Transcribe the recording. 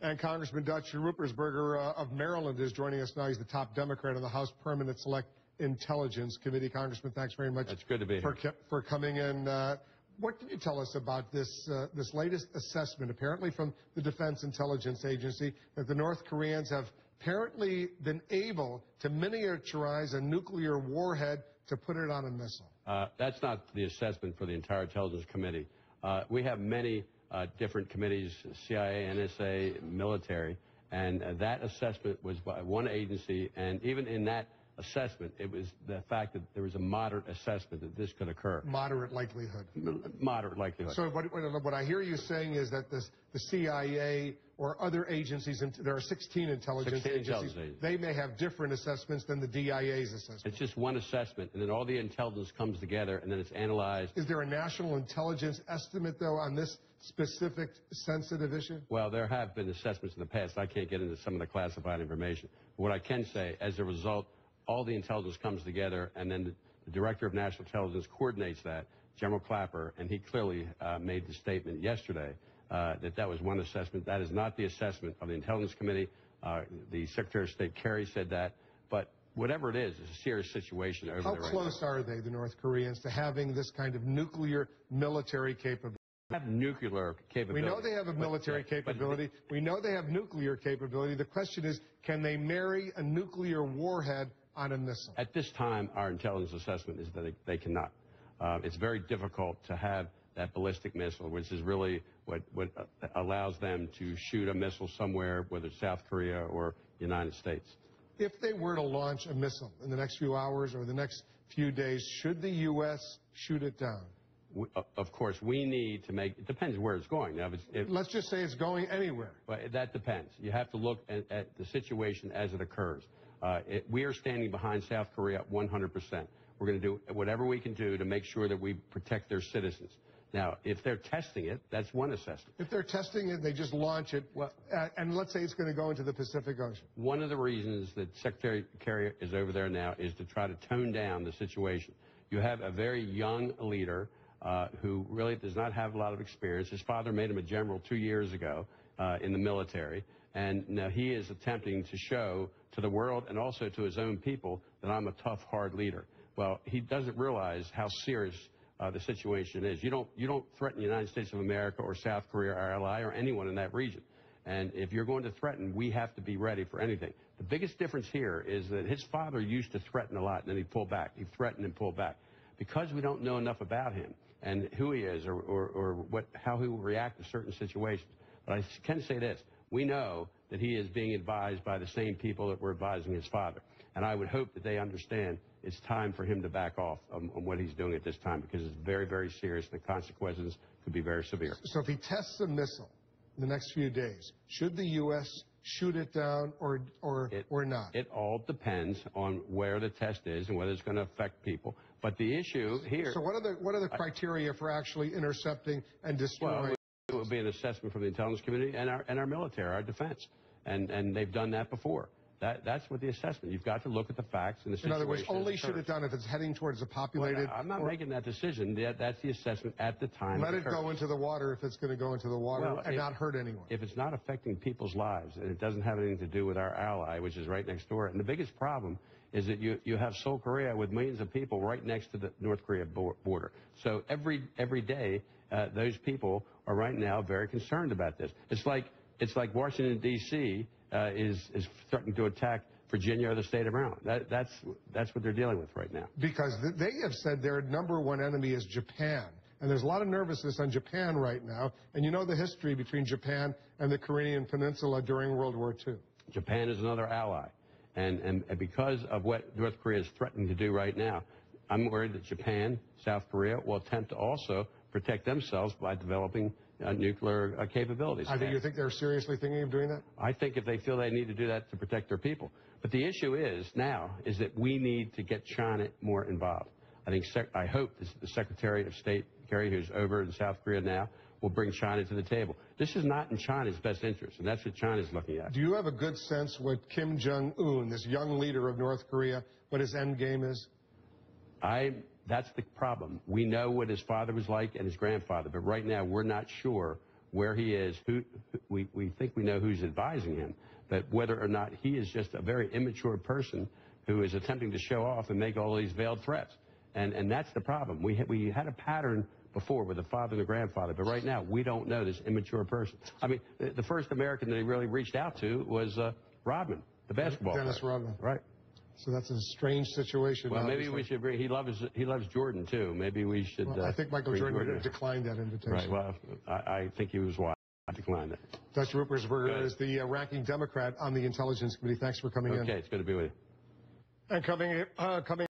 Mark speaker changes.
Speaker 1: And Congressman Dutch Ruppersberger of Maryland is joining us now. He's the top Democrat on the House Permanent Select Intelligence Committee. Congressman, thanks very much.
Speaker 2: It's good to be here.
Speaker 1: For coming in. What can you tell us about this latest assessment, apparently from the Defense Intelligence Agency, that the North Koreans have apparently been able to miniaturize a nuclear warhead to put it on a missile?
Speaker 2: That's not the assessment for the entire Intelligence Committee. We have many different committees, CIA, NSA, military, and that assessment was by one agency, and even in that assessment, it was the fact that there was a moderate assessment that this could occur.
Speaker 1: Moderate likelihood.
Speaker 2: Moderate likelihood.
Speaker 1: So what I hear you saying is that the CIA or other agencies, and there are 16 intelligence agencies, they may have different assessments than the DIA's assessment.
Speaker 2: It's just one assessment, and then all the intelligence comes together, and then it's analyzed.
Speaker 1: Is there a national intelligence estimate, though, on this specific sensitive issue?
Speaker 2: Well, there have been assessments in the past. I can't get into some of the classified information. But what I can say, as a result, all the intelligence comes together, and then the Director of National Intelligence coordinates that, General Clapper, and he clearly made the statement yesterday that was one assessment. That is not the assessment of the Intelligence Committee. The Secretary of State Kerry said that. But whatever it is, it's a serious situation over there right now.
Speaker 1: How close are they, the North Koreans, to having this kind of nuclear military capability?
Speaker 2: Have nuclear capability.
Speaker 1: We know they have a military capability. We know they have nuclear capability. The question is, can they marry a nuclear warhead on a missile?
Speaker 2: At this time, our intelligence assessment is that they cannot. It's very difficult to have that ballistic missile, which is really what allows them to shoot a missile somewhere, whether it's South Korea or the United States.
Speaker 1: If they were to launch a missile in the next few hours or the next few days, should the U.S. shoot it down?
Speaker 2: Of course, we need to make, it depends where it's going. Now,
Speaker 1: let's just say it's going anywhere.
Speaker 2: Well, that depends. You have to look at the situation as it occurs. We are standing behind South Korea 100%. We're going to do whatever we can do to make sure that we protect their citizens. Now, if they're testing it, that's one assessment.
Speaker 1: If they're testing it, they just launch it, and let's say it's going to go into the Pacific Ocean.
Speaker 2: One of the reasons that Secretary Kerry is over there now is to try to tone down the situation. You have a very young leader who really does not have a lot of experience. His father made him a general 2 years ago in the military, and now he is attempting to show to the world and also to his own people that I'm a tough, hard leader. Well, he doesn't realize how serious the situation is. You don't threaten the United States of America or South Korea, our ally, or anyone in that region. And if you're going to threaten, we have to be ready for anything. The biggest difference here is that his father used to threaten a lot, and then he'd pull back. He threatened and pulled back. Because we don't know enough about him and who he is or how he will react to certain situations. But I can say this. We know that he is being advised by the same people that were advising his father. And I would hope that they understand it's time for him to back off on what he's doing at this time, because it's very, very serious. The consequences could be very severe.
Speaker 1: So if he tests a missile in the next few days, should the U.S. shoot it down or not?
Speaker 2: It all depends on where the test is and whether it's going to affect people. But the issue here...
Speaker 1: So what are the criteria for actually intercepting and destroying?
Speaker 2: Well, it would be an assessment from the Intelligence Committee and our military, our defense. And they've done that before. That's what the assessment. You've got to look at the facts and the situation.
Speaker 1: In other words, only shoot it down if it's heading towards a populated...
Speaker 2: Well, I'm not making that decision. That's the assessment at the time.
Speaker 1: Let it go into the water if it's going to go into the water and not hurt anyone.
Speaker 2: If it's not affecting people's lives and it doesn't have anything to do with our ally, which is right next door. And the biggest problem is that you have Seoul, Korea with millions of people right next to the North Korea border. So every day, those people are right now very concerned about this. It's like Washington, D.C. is threatening to attack Virginia or the state of Maryland. That's what they're dealing with right now.
Speaker 1: Because they have said their number one enemy is Japan. And there's a lot of nervousness on Japan right now. And you know the history between Japan and the Korean Peninsula during World War II.
Speaker 2: Japan is another ally. And because of what North Korea is threatening to do right now, I'm worried that Japan, South Korea will attempt to also protect themselves by developing nuclear capabilities.
Speaker 1: You think they're seriously thinking of doing that?
Speaker 2: I think if they feel they need to do that to protect their people. But the issue is that we need to get China more involved. I hope the Secretary of State, Kerry, who's over in South Korea now, will bring China to the table. This is not in China's best interest, and that's what China's looking at.
Speaker 1: Do you have a good sense what Kim Jong-un, this young leader of North Korea, what his end game is?
Speaker 2: That's the problem. We know what his father was like and his grandfather, but right now we're not sure where he is, we think we know who's advising him, but whether or not he is just a very immature person who is attempting to show off and make all these veiled threats. And that's the problem. We had a pattern before with the father and the grandfather, but right now we don't know this immature person. I mean, the first American that he really reached out to was Rodman, the basketball
Speaker 1: Dennis
Speaker 2: player.
Speaker 1: Rodman.
Speaker 2: Right.
Speaker 1: So that's a strange situation.
Speaker 2: Well, maybe we should bring. He loves Jordan too. Maybe we should.
Speaker 1: Well, I think Michael Jordan declined that invitation.
Speaker 2: Right. Well, I think he was wise. I declined it.
Speaker 1: Dutch Ruppersberger is the ranking Democrat on the Intelligence Committee. Thanks for coming in.
Speaker 2: Okay, it's good to be with you.
Speaker 1: And coming